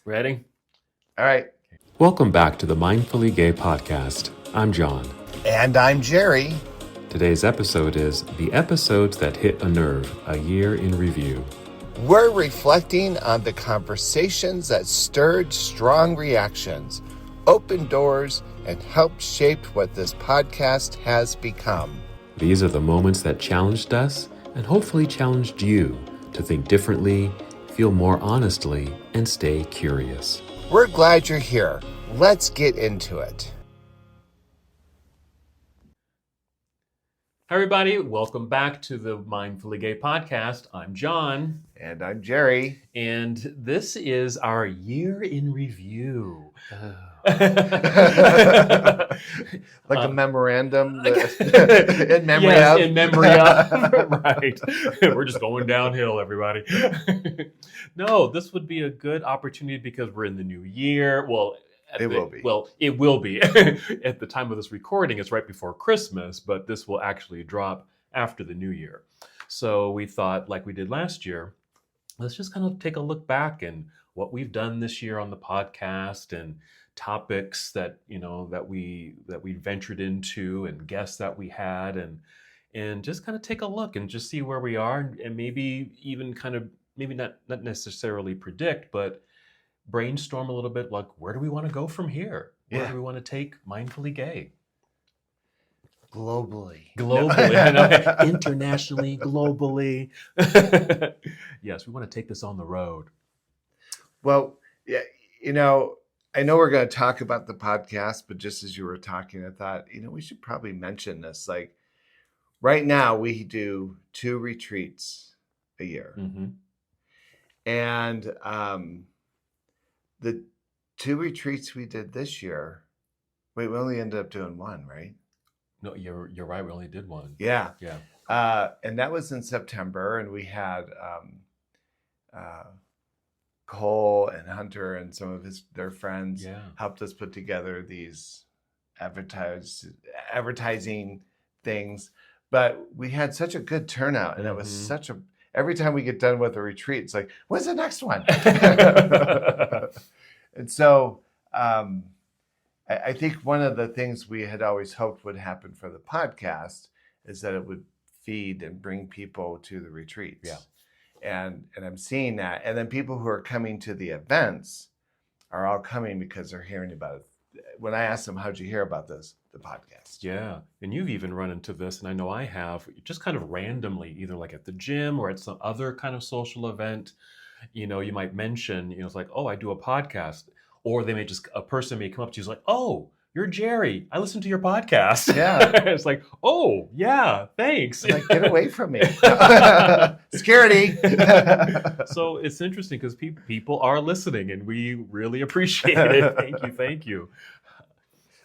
Ready? All right. Welcome back to the Mindfully Gay podcast. I'm John. And I'm Jerry. Today's episode is The Episodes That Hit a Nerve, a Year in Review. We're reflecting on the conversations that stirred strong reactions, opened doors, and helped shape what this podcast has become. These are the moments that challenged us and hopefully challenged you to think differently, feel more honestly, and stay curious. We're glad you're here. Let's get into it. Hi, everybody. Welcome back to the Mindfully Gay podcast. I'm John. And I'm Jerry. And this is our year in review. Like a memorandum in memory of. In memory of. Right. We're just going downhill, everybody. No, this would be a good opportunity because we're in the new year. Well, it will be. At the time of this recording, it's right before Christmas, but this will actually drop after the new year. So we thought, like we did last year, let's just kind of take a look back and what we've done this year on the podcast and topics that we ventured into and guests that we had and just kind of take a look and just see where we are and maybe even kind of maybe not necessarily predict, but brainstorm a little bit, like where do we want to go from here? Where do we want to take Mindfully Gay? Globally, I know. Internationally, globally. Yes, we want to take this on the road. Well, yeah, I know we're going to talk about the podcast, but just as you were talking, I thought, we should probably mention this. Like right now, we do 2 retreats a year. Mm-hmm. And the 2 retreats we did this year, we only ended up doing 1, right? No, you're right. We only did 1. Yeah. Yeah. And that was in September, and we had Cole and Hunter and some of their friends helped us put together these advertising things. But we had such a good turnout, and it was every time we get done with a retreat, it's like, when's the next one? And so I think one of the things we had always hoped would happen for the podcast is that it would feed and bring people to the retreats. Yeah. And I'm seeing that. And then people who are coming to the events are all coming because they're hearing about it. When I ask them, how'd you hear about this? The podcast. Yeah. And you've even run into this, and I know I have, just kind of randomly, either like at the gym or at some other kind of social event, you might mention, it's like, oh, I do a podcast. Or a person may come up to you, like, oh, you're Jerry. I listen to your podcast. Yeah. It's like, oh, yeah, thanks. Like, get away from me. Security. So it's interesting because people are listening and we really appreciate it. Thank you.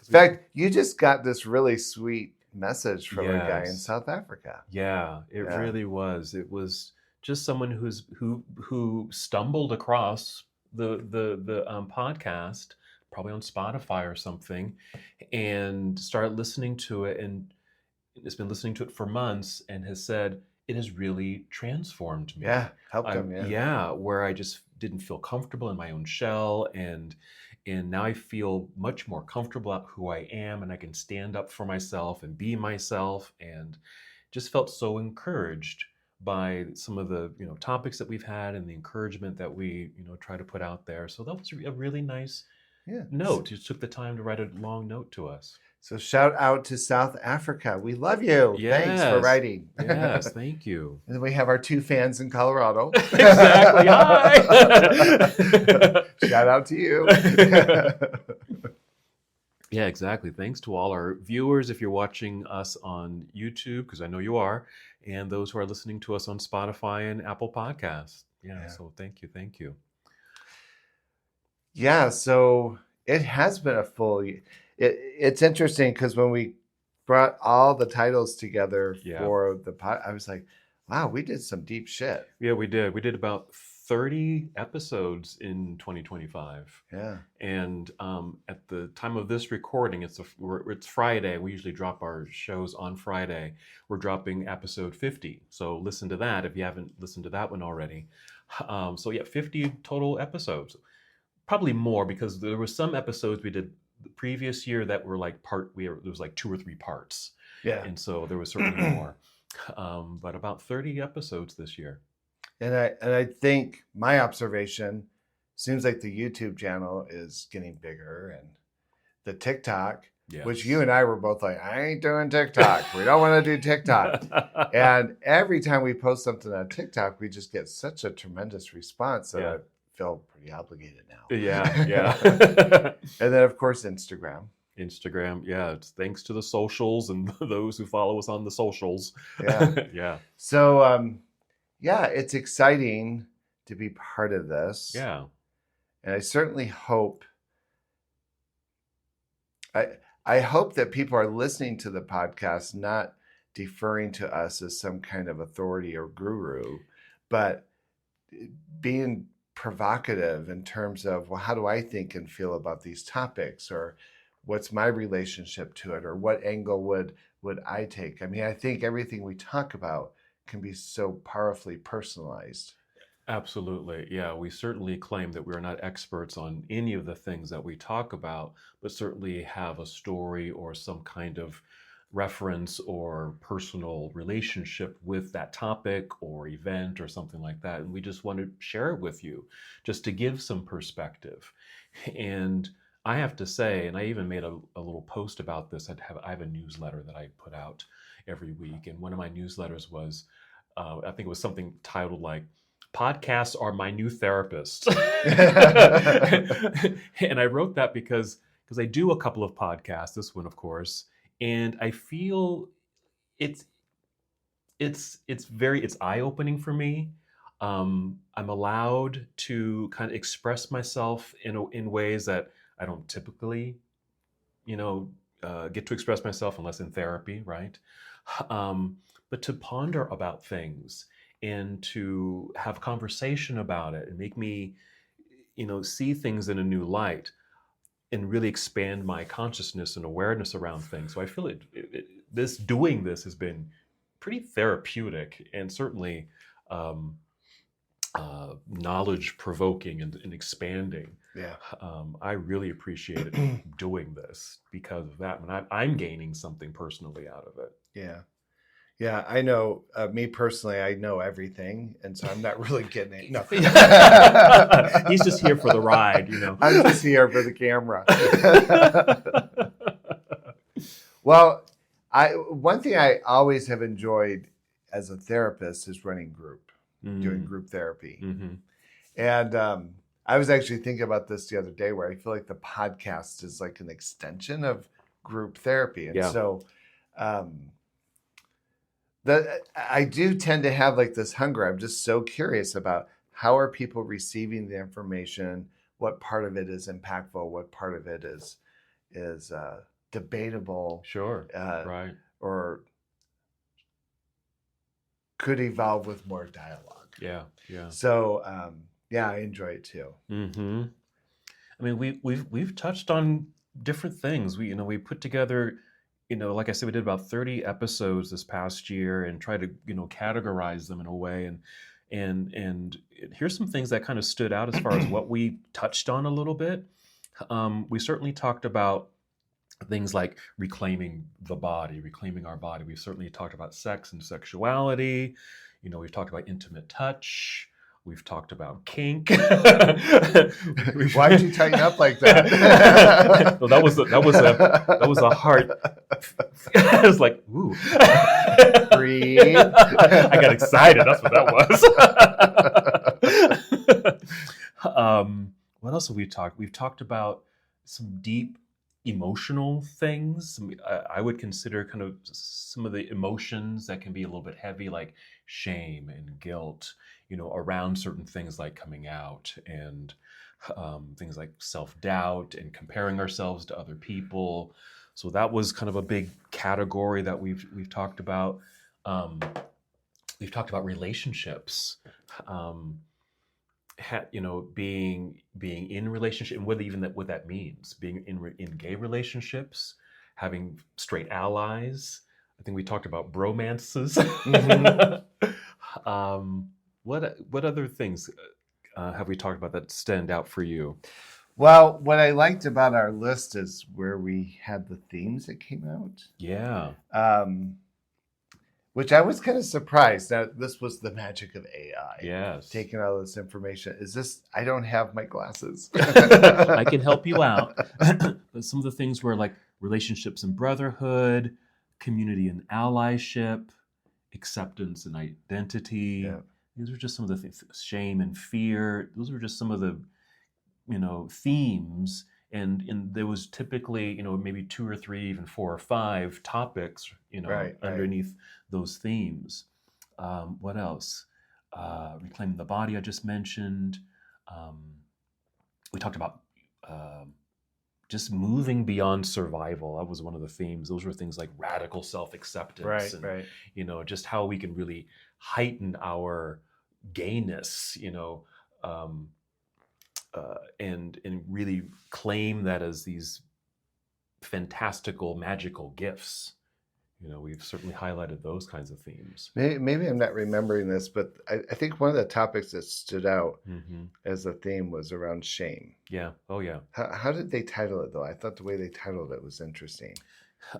In fact, you just got this really sweet message from a guy in South Africa. Yeah, it really was. It was just someone who stumbled across the podcast, probably on Spotify or something, and started listening to it, and has been listening to it for months, and has said it has really transformed me. Yeah, helped him. Yeah, where I just didn't feel comfortable in my own shell, and now I feel much more comfortable about who I am, and I can stand up for myself and be myself, and just felt so encouraged by some of the topics that we've had and the encouragement that we try to put out there. So that was a really nice note. You took the time to write a long note to us. So shout out to South Africa. We love you. Yes. Thanks for writing. Yes, thank you. And then we have our 2 fans in Colorado. Exactly. Hi. Shout out to you. Yeah, exactly. Thanks to all our viewers if you're watching us on YouTube, because I know you are, and those who are listening to us on Spotify and Apple Podcasts. Yeah. So thank you. Yeah, so it has been a full year. It's interesting because when we brought all the titles together for the pod, I was like, wow, we did some deep shit. Yeah, we did. We did about 30 episodes in 2025. Yeah. And at the time of this recording, it's Friday. We usually drop our shows on Friday. We're dropping episode 50. So listen to that if you haven't listened to that one already. So 50 total episodes. probably more, because there were some episodes we did the previous year that were like there was like 2 or 3 parts. Yeah. And so there was certainly more. But about 30 episodes this year. And I think my observation seems like the YouTube channel is getting bigger, and the TikTok, yes, which you and I were both like, I ain't doing TikTok. We don't want to do TikTok. And every time we post something on TikTok, we just get such a tremendous response that I feel pretty obligated now. Yeah. And then, of course, Instagram. Yeah. It's thanks to the socials and those who follow us on the socials. Yeah. Yeah. So, it's exciting to be part of this. Yeah. And I certainly hope, I hope that people are listening to the podcast, not deferring to us as some kind of authority or guru, but being provocative in terms of, well, how do I think and feel about these topics, or what's my relationship to it, or what angle would I take? I mean, I think everything we talk about can be so powerfully personalized. Absolutely. Yeah, we certainly claim that we're not experts on any of the things that we talk about, but certainly have a story or some kind of reference or personal relationship with that topic or event or something like that. And we just want to share it with you just to give some perspective. And I have to say, and I even made a little post about this, I have a newsletter that I put out every week. And one of my newsletters was, I think it was something titled like, podcasts are my new therapist. And I wrote that because I do a couple of podcasts, this one, of course, and I feel it's eye-opening for me. I'm allowed to kind of express myself in ways that I don't typically, get to express myself unless in therapy, right? But to ponder about things and to have conversation about it and make me, see things in a new light and really expand my consciousness and awareness around things. So I feel doing this has been pretty therapeutic and certainly knowledge provoking and expanding. Yeah. I really appreciate doing this because of that. And I'm gaining something personally out of it. Yeah. Yeah, I know, me personally, I know everything, and so I'm not really getting it. No. He's just here for the ride, I'm just here for the camera. Well, one thing I always have enjoyed as a therapist is running doing group therapy. Mm-hmm. And I was actually thinking about this the other day, where I feel like the podcast is like an extension of group therapy. And so I do tend to have like this hunger. I'm just so curious about how are people receiving the information, what part of it is impactful, what part of it is debatable. Sure. Right. Or could evolve with more dialogue. Yeah. So I enjoy it too. Mm-hmm. I mean, we've touched on different things. We put together, like I said, we did about 30 episodes this past year and try to, categorize them in a way. And here's some things that kind of stood out as far as what we touched on a little bit. We certainly talked about things like reclaiming the body, reclaiming our body. We certainly talked about sex and sexuality. We've talked about intimate touch. We've talked about kink. Why did you tighten up like that? Well, that was a heart. I was like, ooh. Breathe. I got excited. That's what that was. What else have we talked? We've talked about some deep emotional things. I would consider kind of some of the emotions that can be a little bit heavy, like shame and guilt, around certain things like coming out and things like self-doubt and comparing ourselves to other people. So that was kind of a big category that we've talked about. We've talked about relationships, being in relationship and what that means, being in gay relationships, having straight allies. I think we talked about bromances. Mm-hmm. What other things have we talked about that stand out for you? Well, what I liked about our list is where we had the themes that came out. Yeah. Which I was kind of surprised that this was the magic of AI. Yes. Taking all this information. Is this, I don't have my glasses. I can help you out. Some of the things were like relationships and brotherhood, community and allyship, acceptance and identity. Yeah. These are just some of the things, shame and fear. Those were just some of the, themes. And there was typically, maybe 2 or 3, even 4 or 5 topics, underneath those themes. What else? Reclaiming the body, I just mentioned. We talked about just moving beyond survival. That was one of the themes. Those were things like radical self-acceptance, just how we can really heighten our gayness, and really claim that as these fantastical, magical gifts. We've certainly highlighted those kinds of themes. Maybe I'm not remembering this, but I think one of the topics that stood out as a theme was around shame. Yeah. Oh, yeah. How did they title it, though? I thought the way they titled it was interesting.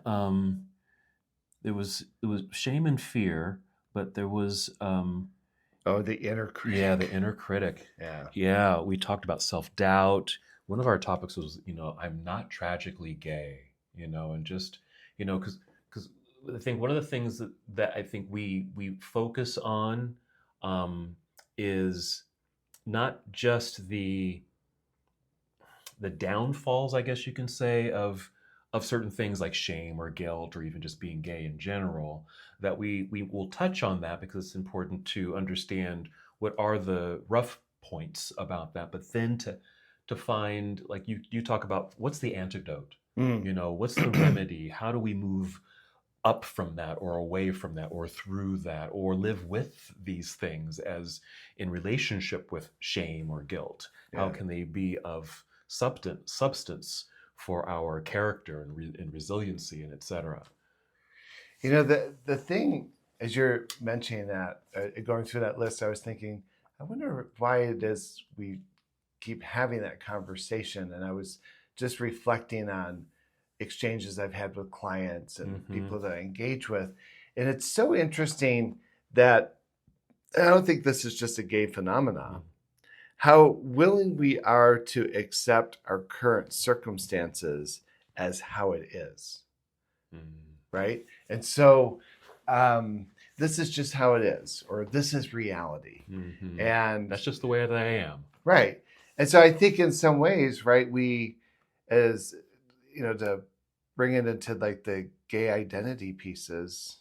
It was shame and fear, but there was... the inner critic. Yeah, the inner critic. Yeah. Yeah, we talked about self-doubt. One of our topics was, I'm not tragically gay, and just, because I think one of the things that I think we focus on is not just the downfalls, I guess you can say, of certain things like shame or guilt or even just being gay in general, that we will touch on that because it's important to understand what are the rough points about that, but then to find, like you talk about, what's the antidote? What's the remedy? How do we move up from that or away from that or through that or live with these things as in relationship with shame or guilt? Yeah. How can they be of substance for our character and resiliency and etc.? The thing, as you're mentioning that, going through that list, I was thinking, I wonder why it is we keep having that conversation. And I was just reflecting on exchanges I've had with clients and people that I engage with. And it's so interesting that I don't think this is just a gay phenomenon. How willing we are to accept our current circumstances as how it is. Right? And so this is just how it is, or this is reality. And that's just the way that I am. Right. And so I think in some ways, right, we, as to bring it into like the gay identity pieces,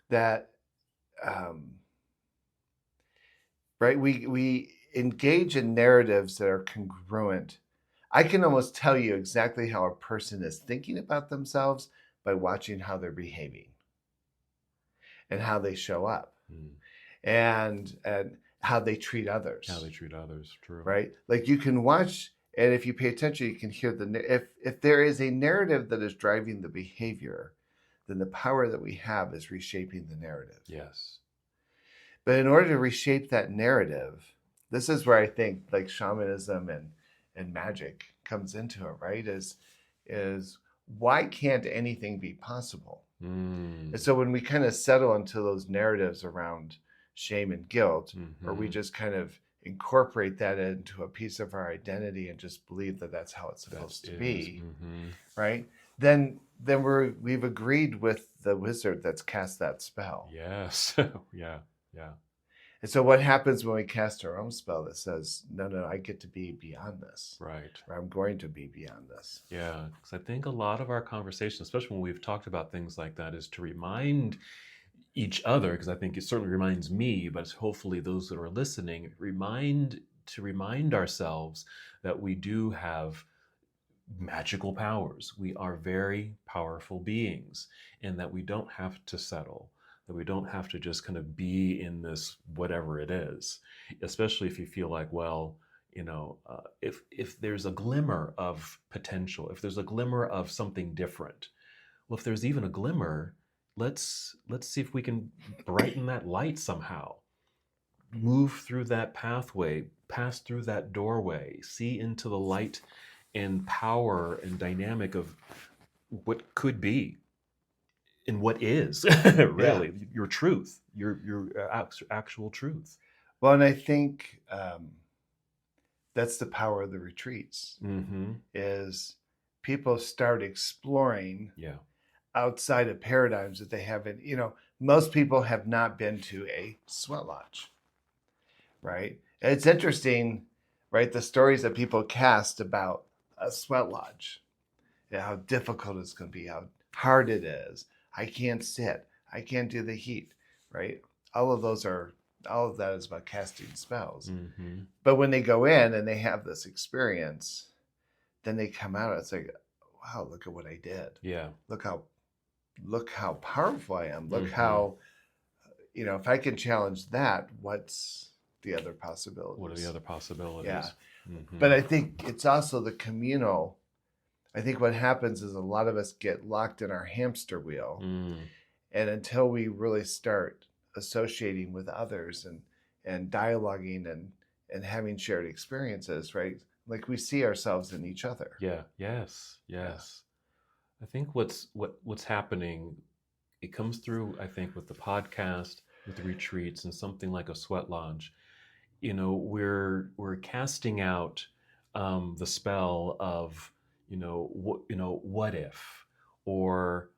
that right, we engage in narratives that are congruent. I can almost tell you exactly how a person is thinking about themselves by watching how they're behaving and how they show up and how they treat others. How they treat others, true. Right? Like you can watch, and if you pay attention, you can hear if there is a narrative that is driving the behavior, then the power that we have is reshaping the narrative. Yes. But in order to reshape that narrative, this is where I think like shamanism and magic comes into it, right? Is why can't anything be possible? And so when we kind of settle into those narratives around shame and guilt, or we just kind of incorporate that into a piece of our identity and just believe that that's how it's supposed to be, right? Then we've agreed with the wizard that's cast that spell. Yes. Yeah. And so what happens when we cast our own spell that says, no, I get to be beyond this. Right. Or I'm going to be beyond this. Yeah. Because I think a lot of our conversation, especially when we've talked about things like that, is to remind each other, because I think it certainly reminds me, but hopefully those that are listening, to remind ourselves that we do have magical powers. We are very powerful beings, and that we don't have to settle. That we don't have to just kind of be in this whatever it is, especially if you feel like, well, if there's a glimmer of potential, if there's a glimmer of something different, well, if there's even a glimmer, let's see if we can brighten that light somehow. move through that pathway, pass through that doorway, see into the light and power and dynamic of what could be and what is really your truth, your actual truth. Well, and I think that's the power of the retreats. Is people start exploring outside of paradigms that they haven't. Most people have not been to a sweat lodge, right? And it's interesting, right? The stories that people cast about a sweat lodge, how difficult it's going to be, how hard it is. I can't sit. I can't do the heat, right? All of that is about casting spells. But when they go in and they have this experience, then they come out, it's like, wow, look at what I did. Yeah. Look how powerful I am. Look how, if I can challenge that, what's the other possibilities? What are the other possibilities? Yeah. But I think it's also the communal. I think what happens is a lot of us get locked in our hamster wheel. And until we really start associating with others and dialoguing and having shared experiences, right? Like we see ourselves in each other. Yeah. Yes. I think what's happening, it comes through, I think, with the podcast, with the retreats, and something like a sweat lodge. We're casting out the spell of what if, or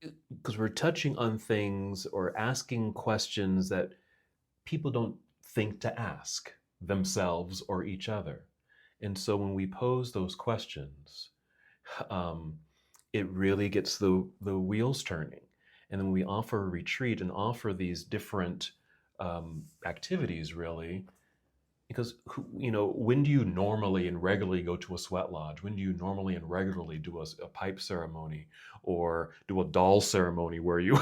because we're touching on things or asking questions that people don't think to ask themselves or each other. And so when we pose those questions, it really gets the wheels turning. And then we offer a retreat and offer these different activities, really, because when do you normally and regularly go to a sweat lodge? When do you normally and regularly do a pipe ceremony or do a doll ceremony where you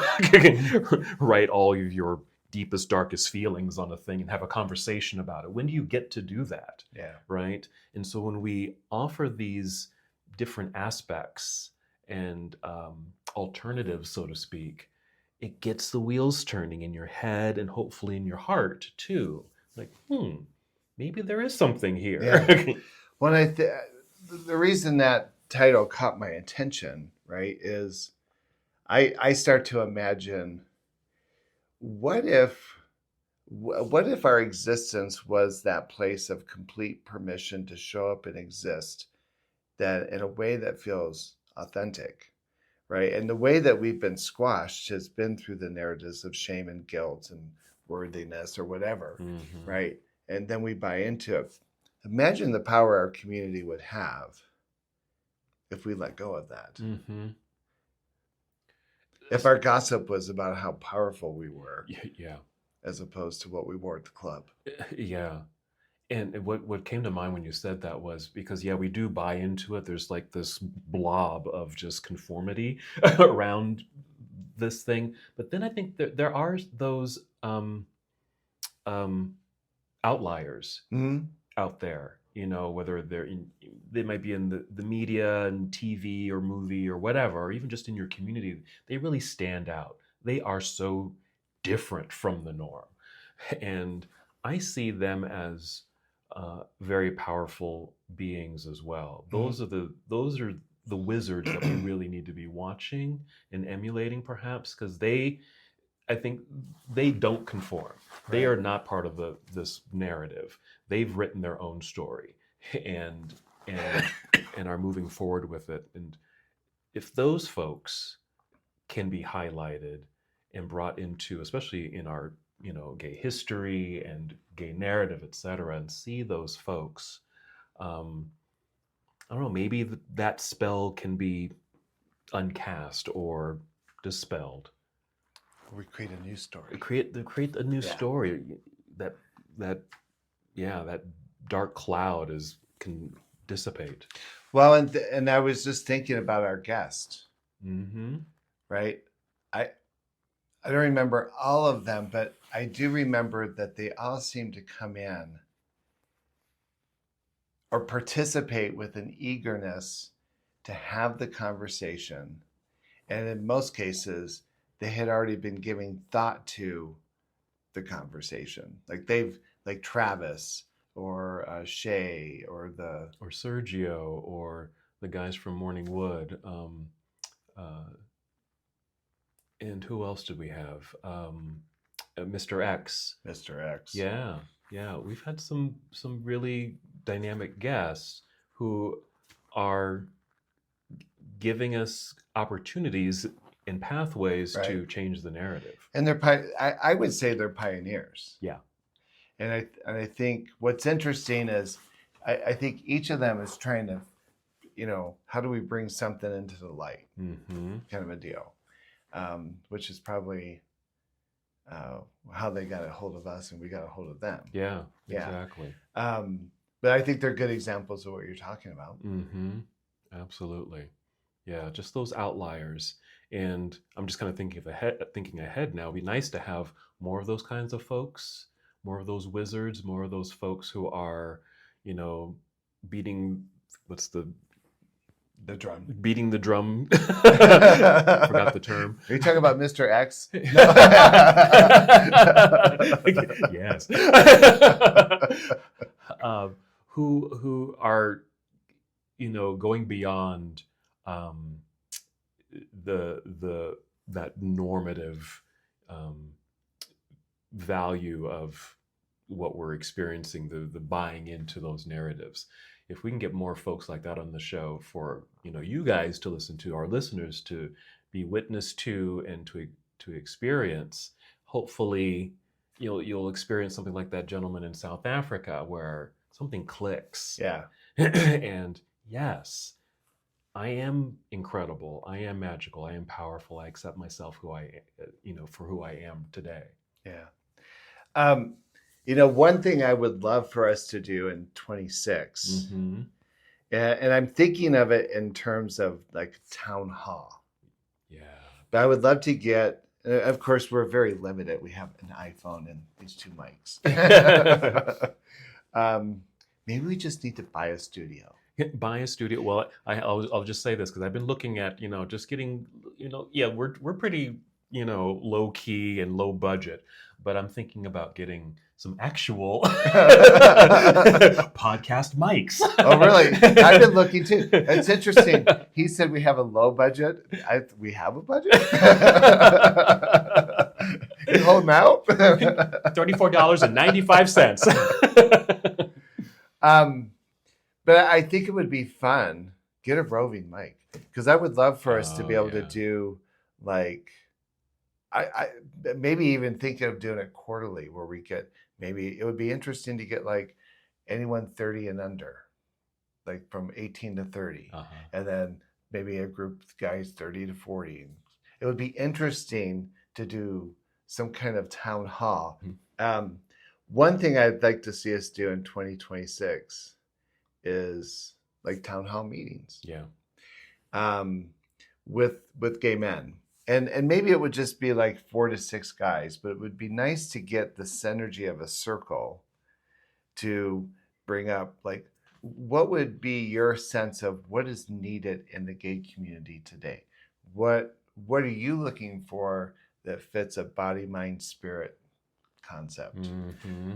write all of your deepest, darkest feelings on a thing and have a conversation about it? When do you get to do that? Yeah. Right. And so when we offer these different aspects and alternatives, so to speak, it gets the wheels turning in your head and hopefully in your heart too. Like, maybe there is something here. Yeah. When the reason that title caught my attention, right, is I start to imagine, what if our existence was that place of complete permission to show up and exist, that in a way that feels authentic, right? And the way that we've been squashed has been through the narratives of shame and guilt and worthiness or whatever, right? And then we buy into it. Imagine the power our community would have if we let go of that. If our gossip was about how powerful we were, as opposed to what we wore at the club. Yeah. And what came to mind when you said that was because, we do buy into it. There's like this blob of just conformity around this thing. But then I think there are those outliers out there, whether they might be in the media and TV or movie or whatever, or even just in your community. They really stand out. They are so different from the norm. And I see them as very powerful beings as well. Those are the wizards that we really need to be watching and emulating, perhaps, because I think they don't conform. Right. They are not part of this narrative. They've written their own story and are moving forward with it. And if those folks can be highlighted and brought into, especially in our gay history and gay narrative, et cetera, and see those folks, I don't know, maybe that spell can be uncast or dispelled. We create a new story. Create a new story that dark cloud can dissipate. Well, and I was just thinking about our guest, right? I don't remember all of them, but I do remember that they all seem to come in or participate with an eagerness to have the conversation. And in most cases, they had already been giving thought to the conversation. Like Travis or Shay or Sergio or the guys from Morning Wood. And who else did we have? Mr. X. Mr. X. Yeah. We've had some really dynamic guests who are giving us opportunities and pathways to change the narrative. And I would say they're pioneers. Yeah. And I think what's interesting is I think each of them is trying to, how do we bring something into the light, kind of a deal, which is probably how they got a hold of us and we got a hold of them. Yeah, exactly. But I think they're good examples of what you're talking about. Absolutely. Yeah, just those outliers. And I'm just kind of thinking ahead now. It'd be nice to have more of those kinds of folks, more of those wizards, more of those folks who are, beating the drum. Beating the drum. Forgot the term. Are you talking about Mr. X? Yes. Who are, going beyond that normative value of what we're experiencing, the buying into those narratives. If we can get more folks like that on the show for you guys to listen to, our listeners to be witness to and to experience, hopefully you'll experience something like that gentleman in South Africa where something clicks. Yeah. And yes, I am incredible. I am magical. I am powerful. I accept myself for who I am today. Yeah. One thing I would love for us to do in 26, and I'm thinking of it in terms of like town hall. Yeah. But I would love to get, of course, we're very limited. We have an iPhone and these 2 mics. Maybe we just need to buy a studio. Buy a studio. Well, I'll just say this because I've been looking at, just getting, we're pretty, low key and low budget, but I'm thinking about getting some actual podcast mics. Oh, really? I've been looking too. It's interesting. He said we have a low budget. We have a budget? You hold them out? $34.95. But I think it would be fun. Get a roving mic. Because I would love for us to be able to do like, I maybe even think of doing it quarterly where we get, maybe it would be interesting to get like anyone 30 and under, like from 18 to 30. And then maybe a group of guys 30 to 40. It would be interesting to do some kind of town hall. One thing I'd like to see us do in 2026 is like town hall meetings. Yeah. With gay men. And maybe it would just be like 4 to 6 guys, but it would be nice to get the synergy of a circle to bring up like, what would be your sense of what is needed in the gay community today? What are you looking for that fits a body, mind, spirit concept?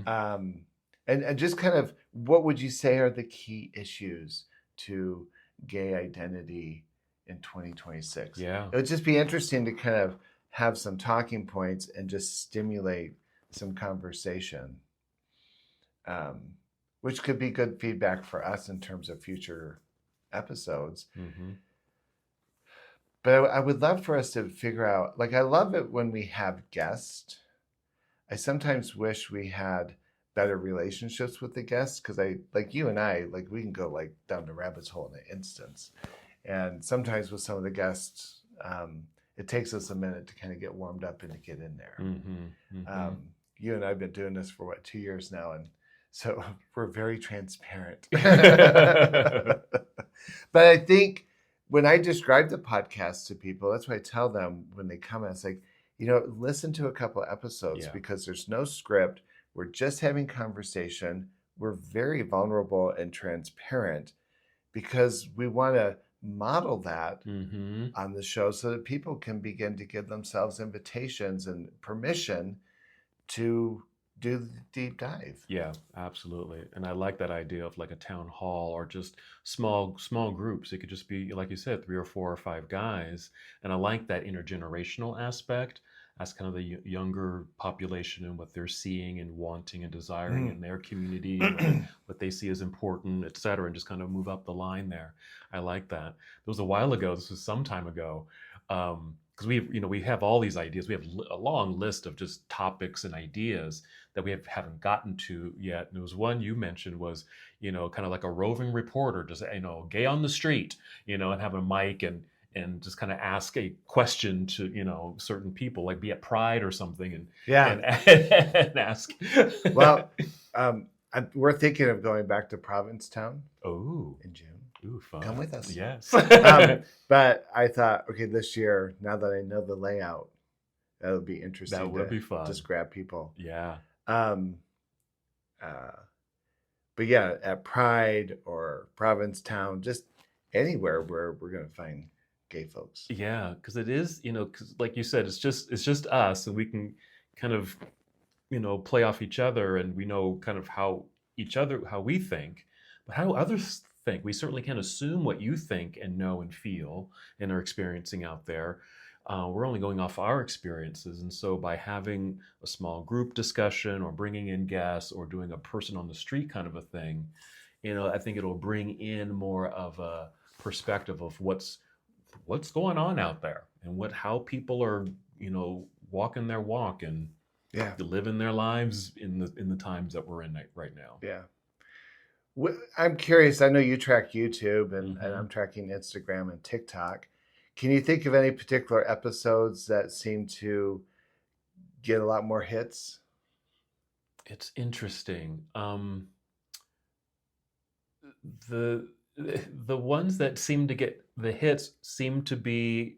And just kind of, what would you say are the key issues to gay identity in 2026? Yeah. It would just be interesting to kind of have some talking points and just stimulate some conversation, which could be good feedback for us in terms of future episodes. But I would love for us to figure out, like, I love it when we have guests. I sometimes wish we had better relationships with the guests, because like you and I, like, we can go like down the rabbit's hole in an instance. And sometimes with some of the guests, it takes us a minute to kind of get warmed up and to get in there. You and I have been doing this for 2 years now, and so we're very transparent. But I think when I describe the podcast to people, that's what I tell them when they come. It's like, listen to a couple of episodes, because there's no script. We're just having conversation. We're very vulnerable and transparent because we want to model that on the show so that people can begin to give themselves invitations and permission to do the deep dive. Yeah, absolutely. And I like that idea of like a town hall or just small groups. It could just be, like you said, 3 or 4 or 5 guys. And I like that intergenerational aspect. That's kind of the younger population and what they're seeing and wanting and desiring in their community, what they see as important, et cetera, and just kind of move up the line there. I like that. It was a while ago. This was some time ago. Because we have all these ideas. We have a long list of just topics and ideas that we haven't gotten to yet. And there was one you mentioned was, kind of like a roving reporter, just, gay on the street, and have a mic and just kind of ask a question to, certain people, like be at Pride or something, and ask. Well, we're thinking of going back to Provincetown. Oh, in June. Ooh, fun. Come with us. Yes. But I thought, okay, this year, now that I know the layout, that'll be interesting. That would be fun. Just grab people. Yeah. But yeah, at Pride or Provincetown, just anywhere where we're going to find gay folks. Yeah, because it is, because like you said, it's just us, and we can kind of, play off each other, and we know kind of how we think, but how others think. We certainly can't assume what you think and know and feel and are experiencing out there. We're only going off our experiences. And so by having a small group discussion or bringing in guests or doing a person on the street kind of a thing, I think it'll bring in more of a perspective of what's going on out there and how people are, walking their walk and living their lives in the times that we're in right now. Yeah. I'm curious. I know you track YouTube and I'm tracking Instagram and TikTok. Can you think of any particular episodes that seem to get a lot more hits? It's interesting. The ones that seem to get the hits seem to be,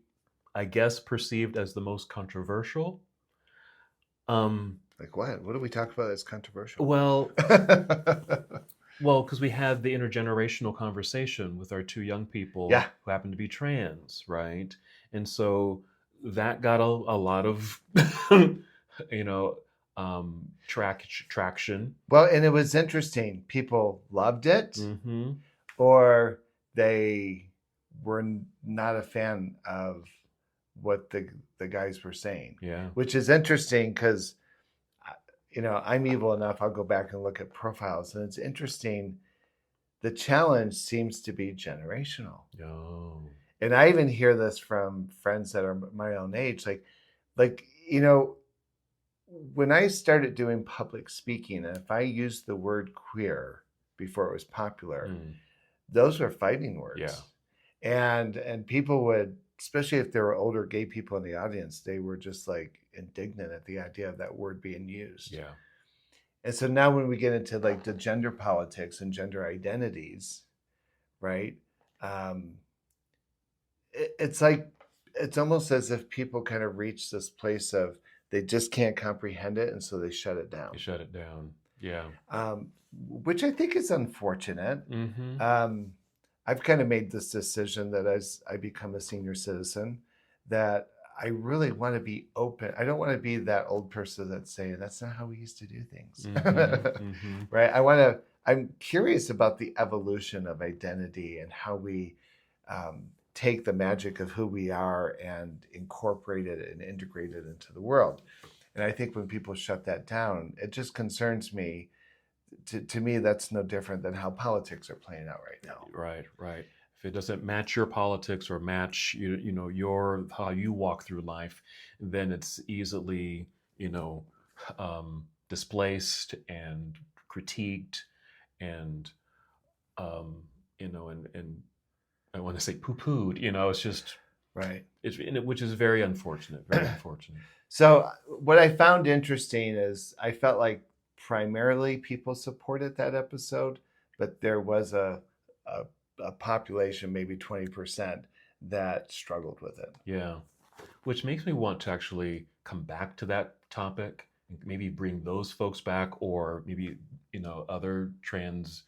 I guess, perceived as the most controversial. Like what? What do we talk about that's controversial? Well, because we had the intergenerational conversation with our 2 young people who happen to be trans, right? And so that got a lot of, traction. Well, and it was interesting. People loved it, or they were not a fan of what the guys were saying. Yeah, which is interesting because, I'm evil enough. I'll go back and look at profiles, and it's interesting. The challenge seems to be generational. Oh. And I even hear this from friends that are my own age. Like, when I started doing public speaking, and if I used the word queer before it was popular, those were fighting words. Yeah. And people would, especially if there were older gay people in the audience, they were just like indignant at the idea of that word being used. Yeah. And so now when we get into like the gender politics and gender identities, right? It's like, it's almost as if people kind of reach this place of they just can't comprehend it. And so they shut it down. You shut it down. Yeah. Which I think is unfortunate. I've kind of made this decision that as I become a senior citizen, that I really want to be open. I don't want to be that old person that's saying that's not how we used to do things. Right? I'm curious about the evolution of identity and how we take the magic of who we are and incorporate it and integrate it into the world. And I think when people shut that down, it just concerns me. To me, that's no different than how politics are playing out right now. Right. If it doesn't match your politics or match your how you walk through life, then it's easily displaced and critiqued, and and I want to say poo-pooed. It's just right. Which is very unfortunate. Very unfortunate. So what I found interesting is I felt like primarily people supported that episode, but there was a population, maybe 20%, that struggled with it. Yeah, which makes me want to actually come back to that topic, and maybe bring those folks back, or maybe other trans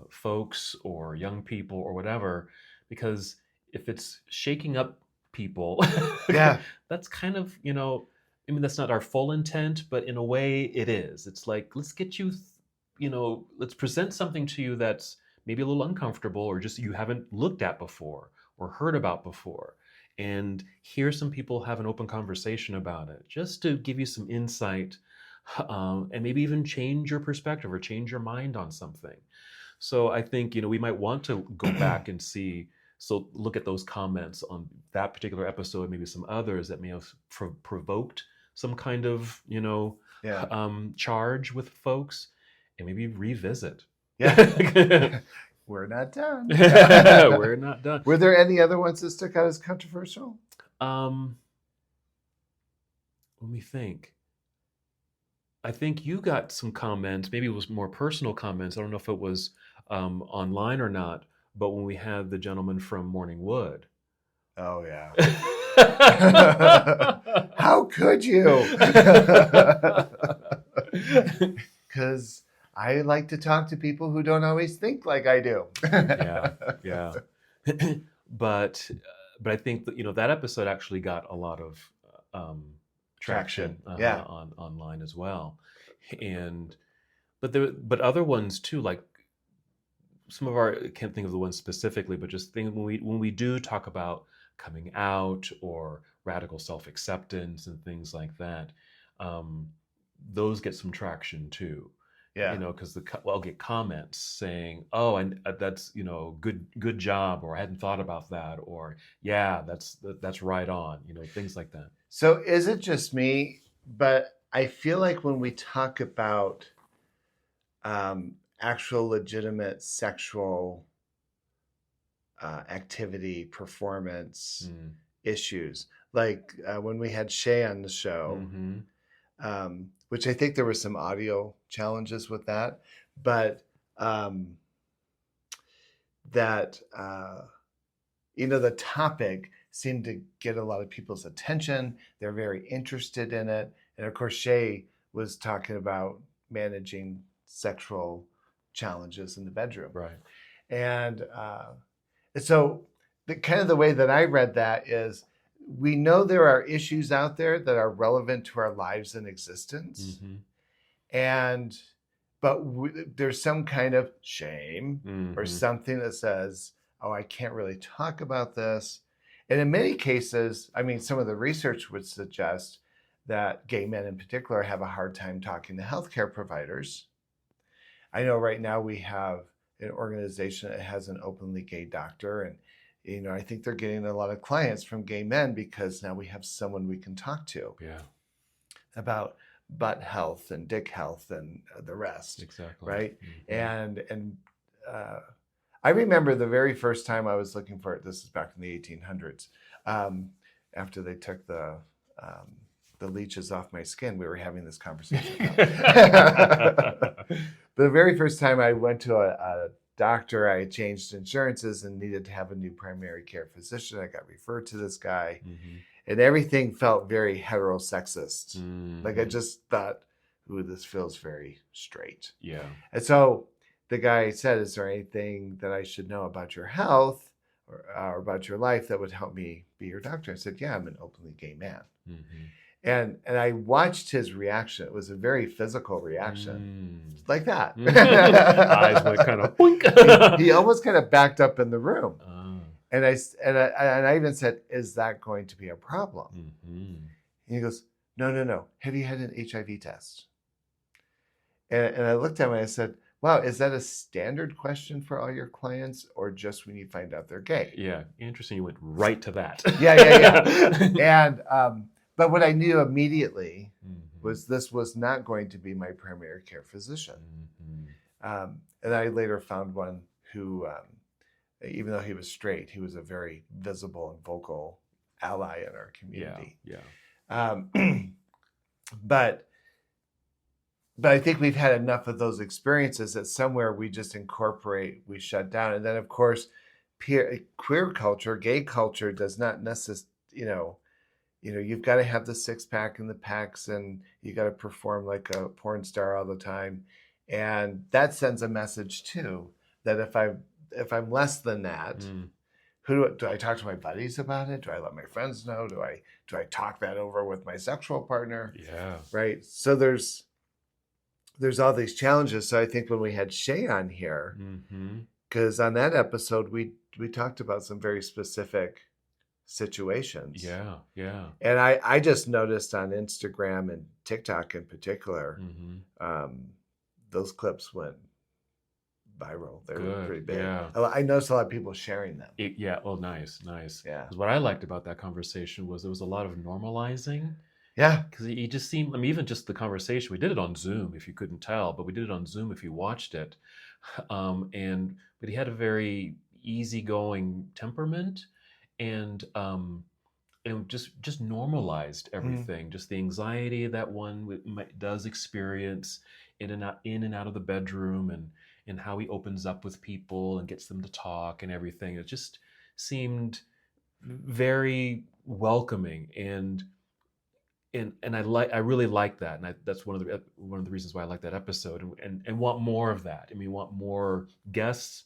folks or young people or whatever, because if it's shaking up people, that's kind of I mean, that's not our full intent, but in a way it is. It's like, let's get you, let's present something to you that's maybe a little uncomfortable or just you haven't looked at before or heard about before. And hear some people have an open conversation about it, just to give you some insight, and maybe even change your perspective or change your mind on something. So I think, we might want to go back and see, so look at those comments on that particular episode, maybe some others that may have provoked some kind of, charge with folks, and maybe revisit. Yeah. We're not done. We're not done. Were there any other ones that stuck out as controversial? Let me think. I think you got some comments. Maybe it was more personal comments. I don't know if it was online or not. But when we had the gentleman from Morning Wood. Oh, yeah. How could you? Because I like to talk to people who don't always think like I do. Yeah. But I think that, that episode actually got a lot of traction online as well. But other ones too, like some of I can't think of the ones specifically, but just when we do talk about coming out or radical self-acceptance and things like that, those get some traction too. Yeah. Because I'll get comments saying, "Oh, and that's good job," or "I hadn't thought about that," or "Yeah, that's right on," things like that. So is it just me? But I feel like when we talk about actual legitimate sexual activity, performance issues, like when we had Shay on the show, which I think there were some audio challenges with that, but the topic seemed to get a lot of people's attention. They're very interested in it. And of course, Shay was talking about managing sexual challenges in the bedroom. Right. And so the way that I read that is, we know there are issues out there that are relevant to our lives and existence. But there's some kind of shame or something that says, oh, I can't really talk about this. And in many cases, I mean, some of the research would suggest that gay men in particular have a hard time talking to healthcare providers. I know right now we have an organization that has an openly gay doctor, and I think they're getting a lot of clients from gay men because now we have someone we can talk to about butt health and dick health and the rest. Exactly. Right. And I remember the very first time I was looking for it. This is back in the 1800s. After they took the leeches off my skin, we were having this conversation. The very first time I went to a doctor, I changed insurances and needed to have a new primary care physician. I got referred to this guy, and everything felt very heterosexist. Like I just thought, ooh, this feels very straight. Yeah. And so the guy said, is there anything that I should know about your health or about your life that would help me be your doctor? I said, yeah, I'm an openly gay man. And I watched his reaction. It was a very physical reaction, like that. Eyes went kind of boink. He almost kind of backed up in the room. And I even said, is that going to be a problem? And he goes, no. Have you had an HIV test? And I looked at him and I said, wow, is that a standard question for all your clients, or just when you find out they're gay? Yeah, interesting. You went right to that. Yeah. And but what I knew immediately was this was not going to be my primary care physician. And I later found one who, even though he was straight, he was a very visible and vocal ally in our community. But I think we've had enough of those experiences that somewhere we just we shut down. And then, of course, queer culture, gay culture does not necessarily, you've got to have the six pack and the packs, and you got to perform like a porn star all the time. And that sends a message too, that if I'm less than that, do I talk to my buddies about it? Do I let my friends know? Do I talk that over with my sexual partner? Yeah. Right. So there's all these challenges. So I think when we had Shay on here, because on that episode we talked about some very specific situations. Yeah. Yeah. And I just noticed on Instagram and TikTok in particular, those clips went viral. They were pretty big. Yeah. I noticed a lot of people sharing them. Oh, nice. Yeah. Because what I liked about that conversation was there was a lot of normalizing. Yeah. Because he just seemed, I mean, even just the conversation, we did it on Zoom if you couldn't tell, but we did it on Zoom if you watched it. But he had a very easygoing temperament and just normalized everything, just the anxiety that one does experience in and out of the bedroom, and how he opens up with people and gets them to talk and everything. It just seemed very welcoming, and I really like that, and that's one of the reasons why I like that episode, and want more of that. I mean, want more guests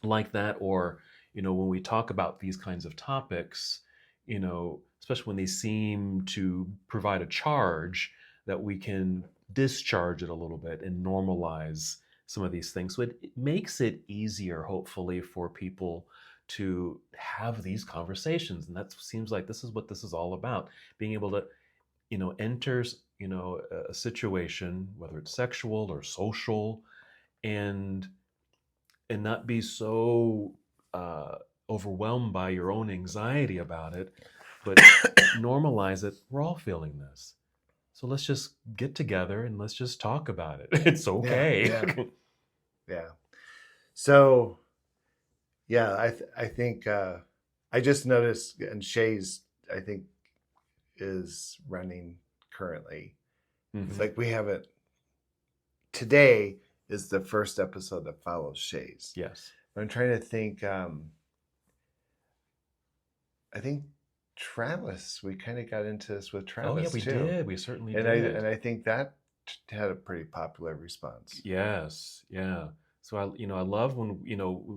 like that, or when we talk about these kinds of topics, especially when they seem to provide a charge, that we can discharge it a little bit and normalize some of these things. So it makes it easier, hopefully, for people to have these conversations, and that seems like this is what this is all about: being able to enter a situation, whether it's sexual or social, and not be so overwhelmed by your own anxiety about it, but normalize it. We're all feeling this, so let's just get together and let's just talk about it. It's okay. Yeah. So yeah, I think I just noticed, and Shay's I think is running currently. It's like we haven't. Today is the first episode that follows Shay's. Yes. I'm trying to think. I think Travis. We kind of got into this with Travis. Oh yeah, we too. Did. We certainly did. And I think that had a pretty popular response. Yes. Yeah. So I love when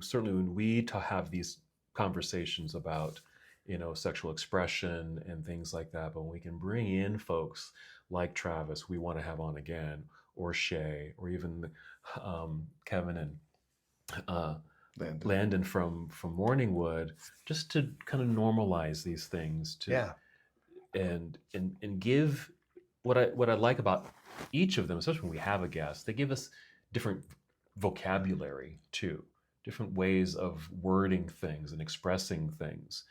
certainly when we have these conversations about sexual expression and things like that, but when we can bring in folks like Travis, we want to have on again, or Shay, or even Kevin and Landon from Morningwood, just to kind of normalize these things, and give what I like about each of them, especially when we have a guest, they give us different vocabulary too, different ways of wording things and expressing things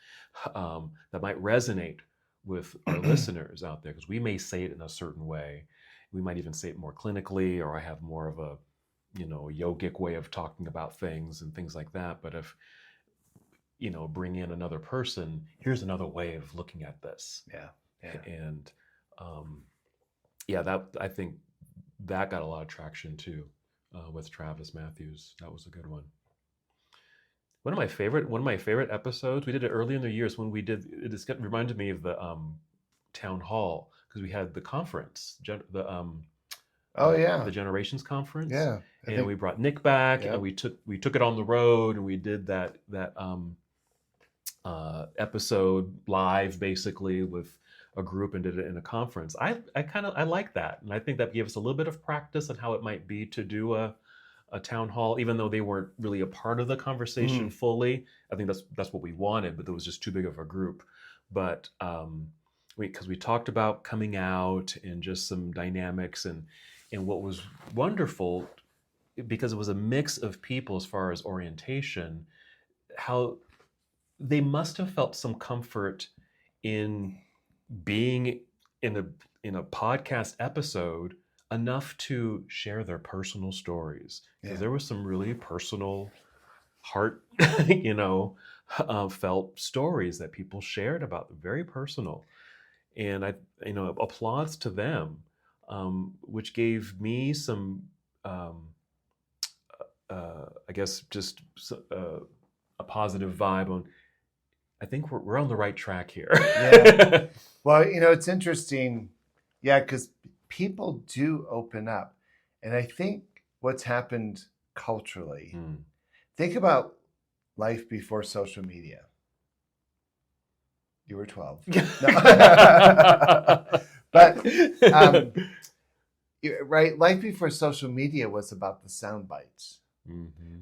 that might resonate with our listeners out there, because we may say it in a certain way. We might even say it more clinically, or I have more of a yogic way of talking about things and things like that. But if bring in another person, here's another way of looking at this. And that, I think that got a lot of traction too with Travis Matthews. That was a good one. One of my favorite episodes, we did it early in the years when we did it. Just reminded me of the town hall, because we had the conference, the Generations Conference. Yeah. We brought Nick back, and we took it on the road, and we did that episode live, basically, with a group, and did it in a conference. I like that, and I think that gave us a little bit of practice on how it might be to do a town hall, even though they weren't really a part of the conversation fully. I think that's what we wanted, but there was just too big of a group. But because we talked about coming out and just some dynamics, and what was wonderful, because it was a mix of people as far as orientation, how they must have felt some comfort in being in a podcast episode enough to share their personal stories, because there was some really personal, heart felt stories that people shared about, very personal, and I applauds to them, which gave me some I guess just a positive vibe on, I think we're on the right track here. Yeah. Well, it's interesting. Yeah, because people do open up. And I think what's happened culturally, think about life before social media. You were 12. But right, life before social media was about the sound bites,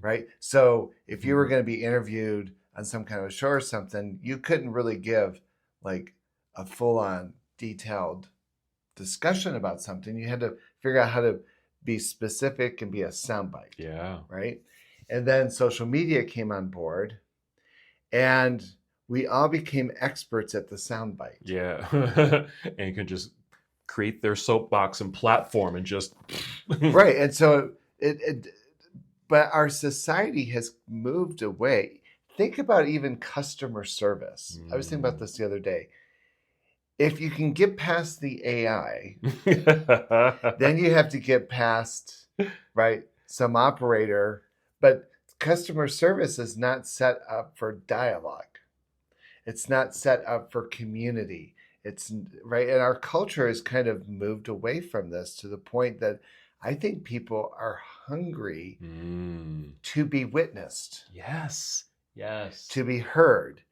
right? So if you were going to be interviewed on some kind of a show or something, you couldn't really give like a full-on detailed discussion about something. You had to figure out how to be specific and be a soundbite. Yeah. Right. And then social media came on board, and we all became experts at the soundbite. Yeah. And you can just create their soapbox and platform and just right. And so but our society has moved away. Think about even customer service. I was thinking about this the other day. If you can get past the AI, then you have to get past, right, some operator. But customer service is not set up for dialogue. It's not set up for community. It's right. And our culture has kind of moved away from this to the point that I think people are hungry to be witnessed. Yes. Yes. To be heard.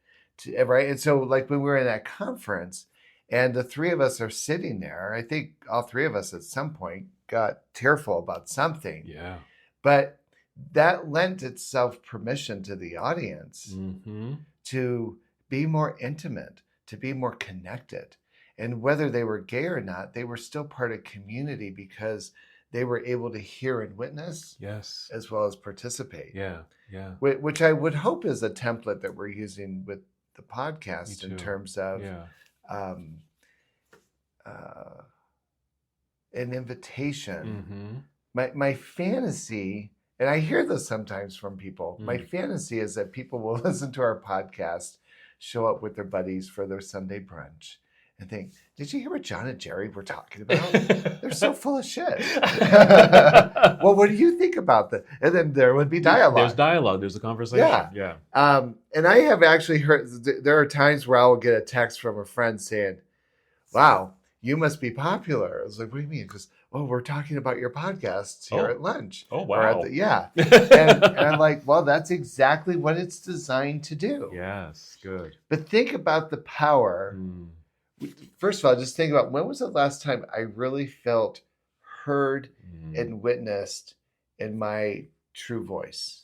Right. And so like when we were in that conference, and the three of us are sitting there, I think all three of us at some point got tearful about something. Yeah. But that lent itself permission to the audience to be more intimate, to be more connected. And whether they were gay or not, they were still part of community because they were able to hear and witness, yes, as well as participate. Yeah, yeah. Which I would hope is a template that we're using with the podcast in terms of an invitation. My fantasy, and I hear this sometimes from people, my fantasy is that people will listen to our podcast, show up with their buddies for their Sunday brunch, and think, did you hear what John and Jerry were talking about? They're so full of shit. Well, what do you think about that? And then there would be dialogue. There's dialogue. There's a conversation. Yeah. And I have actually heard, there are times where I will get a text from a friend saying, wow, you must be popular. I was like, what do you mean? Because, oh, we're talking about your podcast here at lunch. Oh, wow. And I'm like, well, that's exactly what it's designed to do. Yes, good. But think about the power. First of all, just think about, when was the last time I really felt heard and witnessed in my true voice?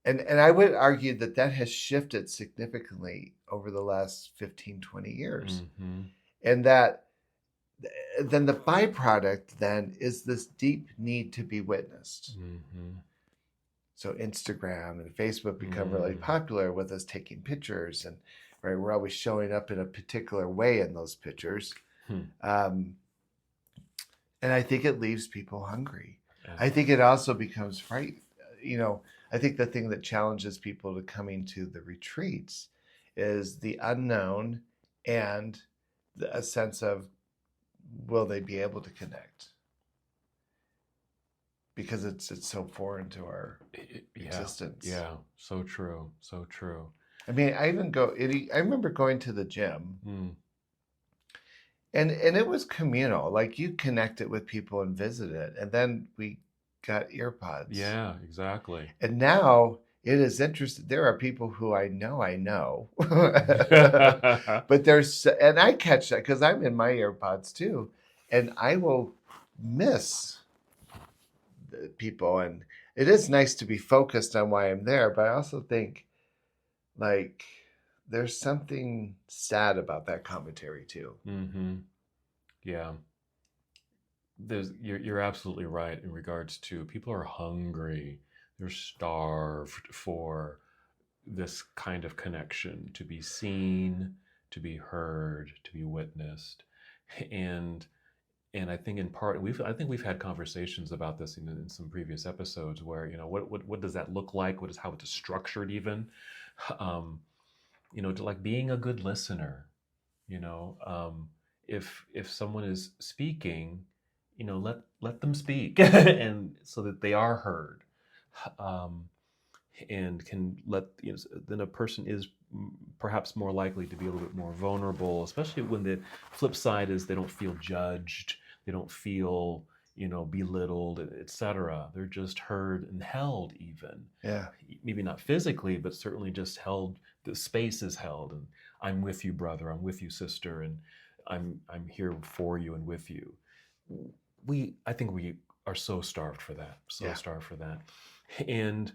And I would argue that has shifted significantly over the last 15, 20 years. And that then the byproduct then is this deep need to be witnessed. So Instagram and Facebook become really popular with us taking pictures, and right, we're always showing up in a particular way in those pictures. And I think it leaves people hungry. I think it also becomes fright. I think the thing that challenges people to coming to the retreats is the unknown and a sense of, will they be able to connect? Because it's so foreign to our existence. Yeah, so true, so true. I mean, I remember going to the gym, and it was communal. Like, you connected with people and visited, and then we got earpods. Yeah, exactly. And now it is interesting. There are people who I know, but and I catch that because I'm in my earpods too, and I will miss the people. And it is nice to be focused on why I'm there, but I also think, like, there's something sad about that commentary too. Yeah. You're absolutely right in regards to, people are hungry. They're starved for this kind of connection, to be seen, to be heard, to be witnessed. And I think in part, we've had conversations about this in some previous episodes where, what does that look like? How it's structured even? To like being a good listener, if someone is speaking, let them speak, and so that they are heard, and can then a person is perhaps more likely to be a little bit more vulnerable, especially when the flip side is they don't feel judged, they don't feel belittled, etc. They're just heard and held even. Yeah. Maybe not physically, but certainly just held. The space is held, and I'm with you, brother. I'm with you, sister, and I'm here for you and with you. I think we are so starved for that. Starved for that. And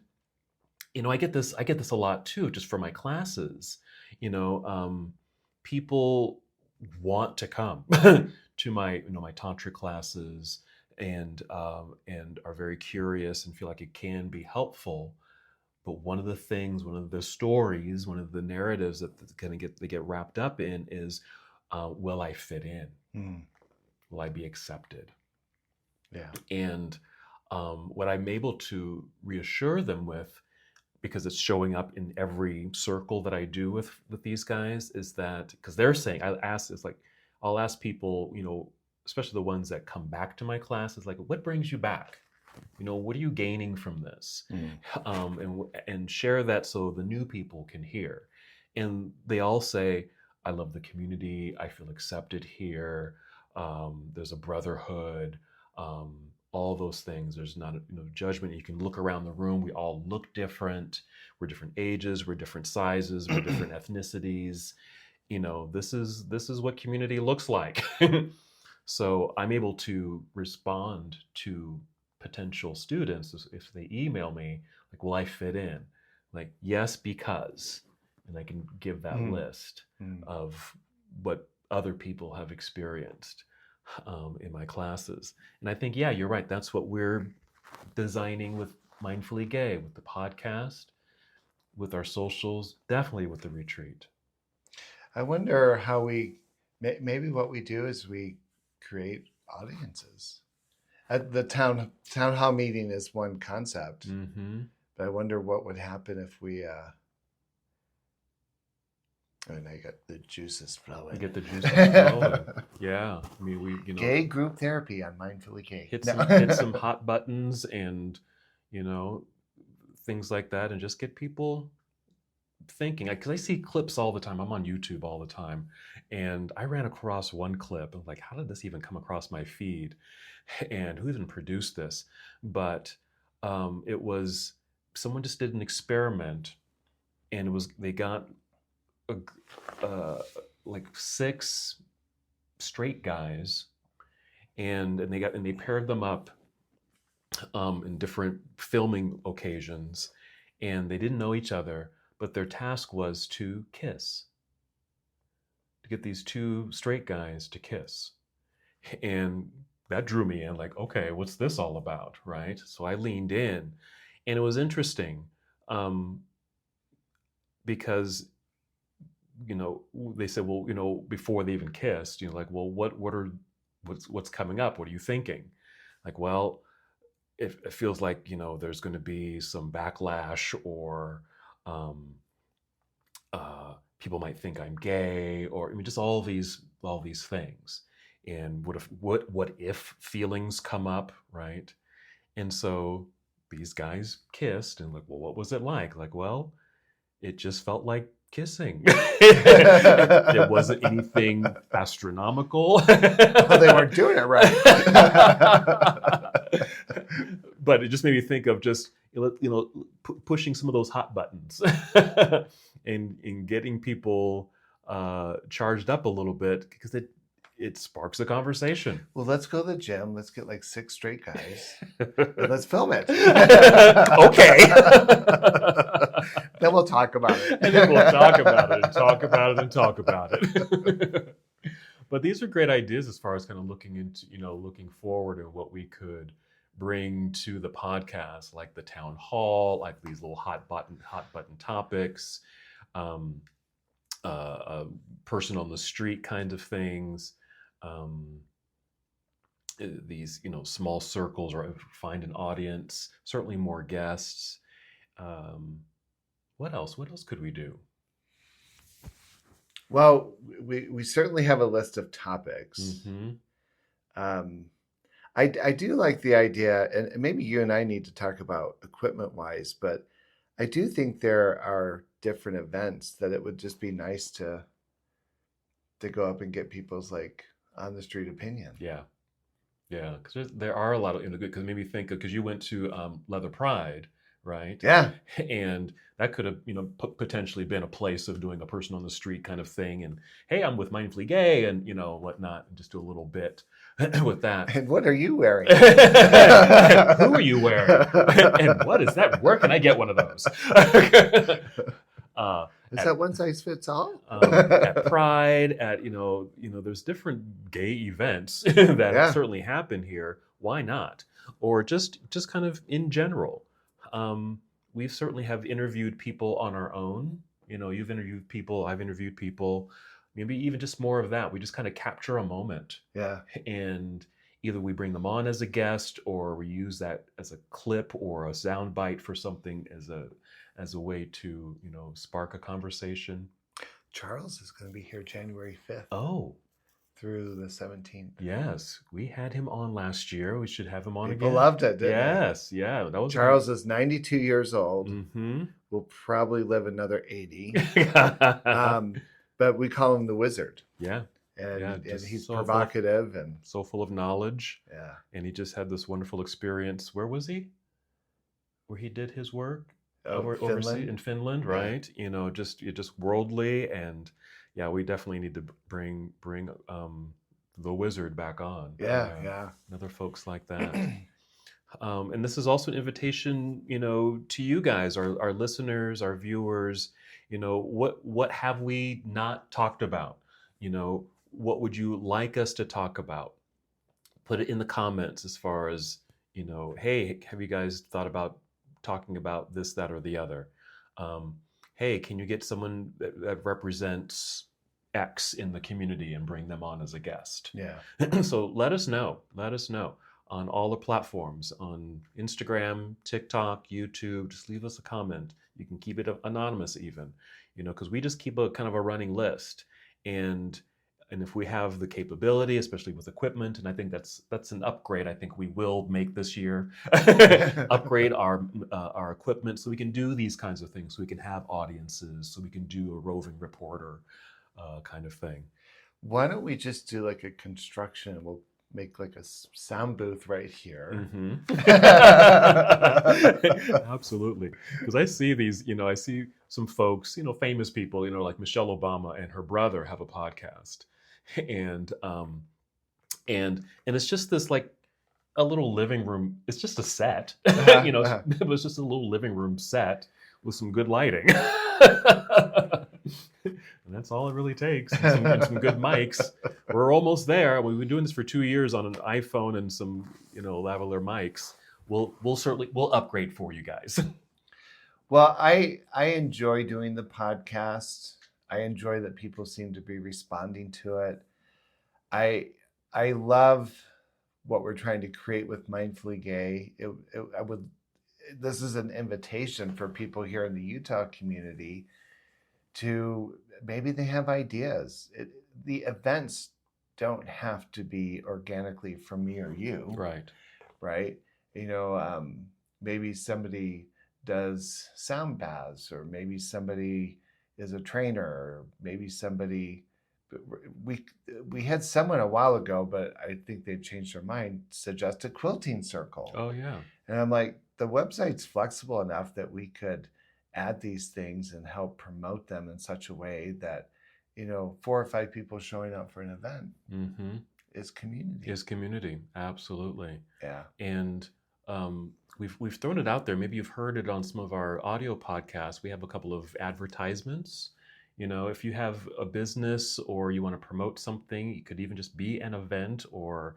I get this a lot too, just for my classes. People want to come to my my tantric classes and are very curious and feel like it can be helpful. But one of the stories, one of the narratives that they get wrapped up in is, will I fit in? Will I be accepted? Yeah. And what I'm able to reassure them with, because it's showing up in every circle that I do with these guys, is that, because they're saying, I'll ask people, especially the ones that come back to my class, is like, what brings you back? What are you gaining from this? And share that so the new people can hear. And they all say, I love the community. I feel accepted here. There's a brotherhood. All those things. There's not judgment. You can look around the room. We all look different. We're different ages. We're different sizes. We're different ethnicities. This is what community looks like. So I'm able to respond to potential students if they email me like, will I fit in? Like, yes, because, and I can give that list of what other people have experienced in my classes. And I think, yeah, you're right. That's what we're designing with Mindfully Gay, with the podcast, with our socials, definitely with the retreat. I wonder how maybe what we do is we create audiences. At the town hall meeting is one concept, but I wonder what would happen if we. And I got the juices flowing. You get the juices flowing. Yeah, I mean, we gay group therapy on Mindfully Gay. Hit some hot buttons and things like that, and just get people thinking. Because I see clips all the time. I'm on YouTube all the time, and I ran across one clip and like, how did this even come across my feed? And who even produced this? But it was someone just did an experiment, and they got like 6 straight guys, and they paired them up in different filming occasions, and they didn't know each other, but their task was to kiss, to get these 2 straight guys to kiss. And that drew me in, like, okay, what's this all about, right? So I leaned in, and it was interesting because they said, well, before they even kissed, like, well, what's coming up? What are you thinking? Like, well, it feels like there's going to be some backlash, or people might think I'm gay, or just all these things. And what if feelings come up, right? And so these guys kissed, and like, well, what was it like? Like, well, it just felt like kissing. There wasn't anything astronomical. Well, they weren't doing it right. But it just made me think of just pushing some of those hot buttons and getting people charged up a little bit, because it sparks a conversation. Well, let's go to the gym. Let's get like 6 straight guys. Let's film it. Okay. Then we'll talk about it. And then we'll talk about it and talk about it and talk about it. But these are great ideas as far as kind of looking forward and what we could bring to the podcast, like the town hall, like these little hot button topics, person on the street kind of things. These small circles, or find an audience, certainly more guests. What else could we do? Well, we certainly have a list of topics. I do like the idea, and maybe you and I need to talk about equipment wise, but I do think there are different events that it would just be nice to go up and get people's like on the street opinion. Yeah. Yeah, because there are a lot of, because maybe think, because you went to Leather Pride, right? Yeah. And that could have, potentially been a place of doing a person on the street kind of thing. And hey, I'm with Mindfully Gay and, whatnot, and just do a little bit with that. And what are you wearing? Who are you wearing? And what is that? Where can I get one of those? Is that one size fits all? At Pride, at there's different gay events that certainly happen here. Why not? Or just kind of in general. We certainly have interviewed people on our own. You've interviewed people, I've interviewed people. Maybe even just more of that. We just kind of capture a moment. Yeah. And either we bring them on as a guest, or we use that as a clip or a sound bite for something as a way to, spark a conversation. Charles is going to be here January 5th. Oh. Through the 17th. Yes. We had him on last year. We should have him on again. People loved it, didn't they? Yes. Yeah. That was Charles is 92 years old. Mm-hmm. Will probably live another 80. But we call him the Wizard. Yeah. And he's so provocative and so full of knowledge. Yeah. And he just had this wonderful experience. Where was he? Where he did his work? Overseas in Finland, right? Yeah. Just worldly, and yeah, we definitely need to bring the Wizard back on. Yeah. Other folks like that. And this is also an invitation, to you guys, our listeners, our viewers. What have we not talked about? What would you like us to talk about? Put it in the comments as far as, hey, have you guys thought about talking about this, that, or the other? Hey, can you get someone that represents X in the community and bring them on as a guest? Yeah. So let us know on all the platforms, on Instagram, TikTok, YouTube. Just leave us a comment. You can keep it anonymous even, because we just keep a kind of a running list. And if we have the capability, especially with equipment, and I think that's an upgrade I think we will make this year, upgrade our equipment so we can do these kinds of things, so we can have audiences, so we can do a roving reporter kind of thing. Why don't we just do like a construction? We'll make like a sound booth right here. Mm-hmm. Absolutely. Because I see these, I see some folks, famous people, like Michelle Obama and her brother have a podcast. And it's just this like a little living room. It's just a set, it was just a little living room set with some good lighting. And that's all it really takes. And some good mics. We're almost there. We've been doing this for 2 years on an iPhone and some, lavalier mics. We'll upgrade for you guys. Well, I enjoy doing the podcast. I enjoy that people seem to be responding to it. I love what we're trying to create with Mindfully Gay. This is an invitation for people here in the Utah community to maybe they have ideas. The events don't have to be organically from me or you. Right. Maybe somebody does sound baths, or maybe somebody is a trainer, or maybe somebody, we had someone a while ago, but I think they've changed their mind, suggest a quilting circle. Oh yeah. And I'm like, the website's flexible enough that we could add these things and help promote them in such a way that 4 or 5 people showing up for an event is community. Absolutely. Yeah. And we've thrown it out there. Maybe you've heard it on some of our audio podcasts. We have a couple of advertisements. If you have a business or you want to promote something, it could even just be an event, or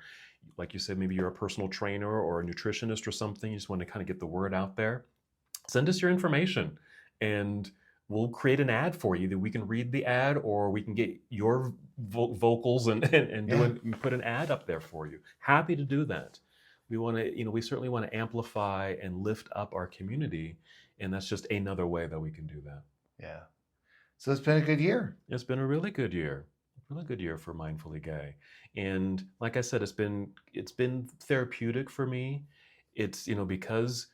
like you said, maybe you're a personal trainer or a nutritionist or something. You just want to kind of get the word out there. Send us your information and we'll create an ad for you that we can read the ad, or we can get your vocals and put an ad up there for you. Happy to do that. We want to, we certainly want to amplify and lift up our community. And that's just another way that we can do that. Yeah. So it's been a good year. It's been a really good year. Really good year for Mindfully Gay. And like I said, it's been therapeutic for me. It's, because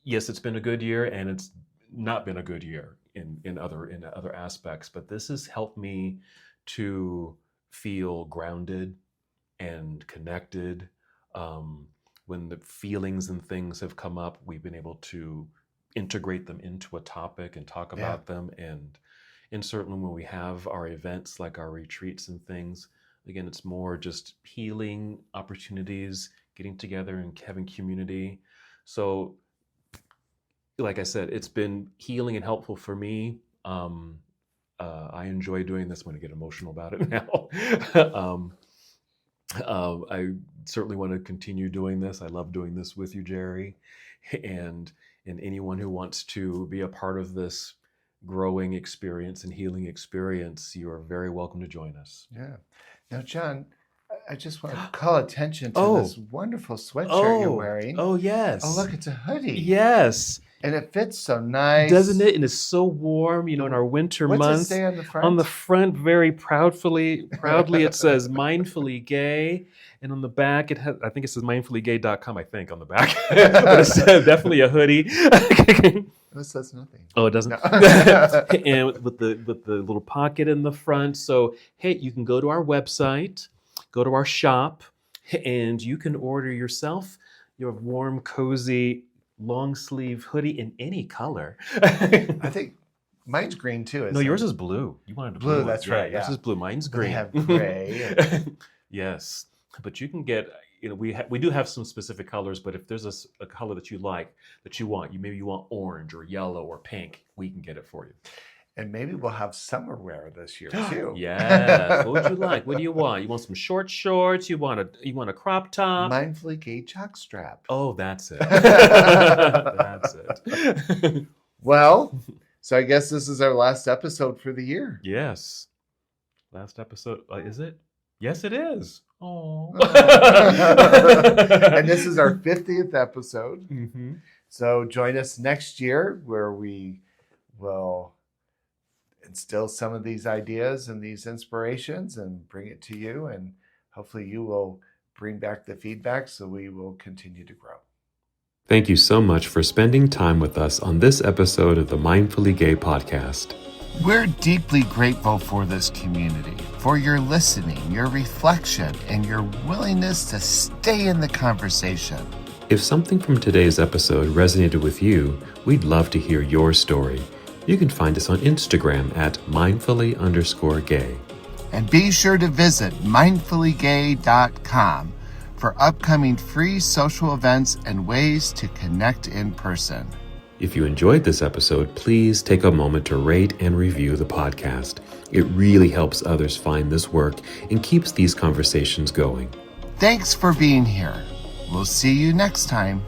yes, it's been a good year, and it's not been a good year in other aspects, but this has helped me to feel grounded and connected, when the feelings and things have come up, we've been able to integrate them into a topic and talk about them. And certainly when we have our events like our retreats and things, again, it's more just healing opportunities, getting together and having community. So like I said, it's been healing and helpful for me. I enjoy doing this. I'm going to get emotional about it now. I certainly want to continue doing this. I love doing this with you, Jerry. And anyone who wants to be a part of this growing experience and healing experience, you are very welcome to join us. Yeah. Now, John, I just want to call attention to this wonderful sweatshirt you're wearing. Oh, yes. Oh, look, it's a hoodie. Yes. And it fits so nice. Doesn't it? And it's so warm, in our winter months. What's it say on the front? On the front, very proudly, it says mindfully gay. And on the back, I think it says mindfullygay.com, I think, on the back. But it says definitely a hoodie. It says nothing. Oh, it doesn't? No. And with the little pocket in the front. So, hey, you can go to our website, go to our shop, and you can order yourself your warm, cozy, long sleeve hoodie in any color. I think mine's green too. No, yours is blue. You wanted a blue. That's right. Yours is blue. Mine's green. They have gray. Yes, but you can get. We do have some specific colors, but if there's a color that you like, that you want, maybe you want orange or yellow or pink, we can get it for you. And maybe we'll have summer wear this year too. Yes. What would you like? What do you want? You want some short shorts? You want a crop top? Mindfully gay jockstrap. Oh, that's it. That's it. Well, so I guess this is our last episode for the year. Yes. Last episode. Is it? Yes, it is. Oh. And this is our 50th episode. Mm-hmm. So join us next year where we will instill some of these ideas and these inspirations and bring it to you. And hopefully you will bring back the feedback so we will continue to grow. Thank you so much for spending time with us on this episode of the Mindfully Gay podcast. We're deeply grateful for this community, for your listening, your reflection, and your willingness to stay in the conversation. If something from today's episode resonated with you, we'd love to hear your story. You can find us on Instagram at mindfully_gay. And be sure to visit mindfullygay.com for upcoming free social events and ways to connect in person. If you enjoyed this episode, please take a moment to rate and review the podcast. It really helps others find this work and keeps these conversations going. Thanks for being here. We'll see you next time.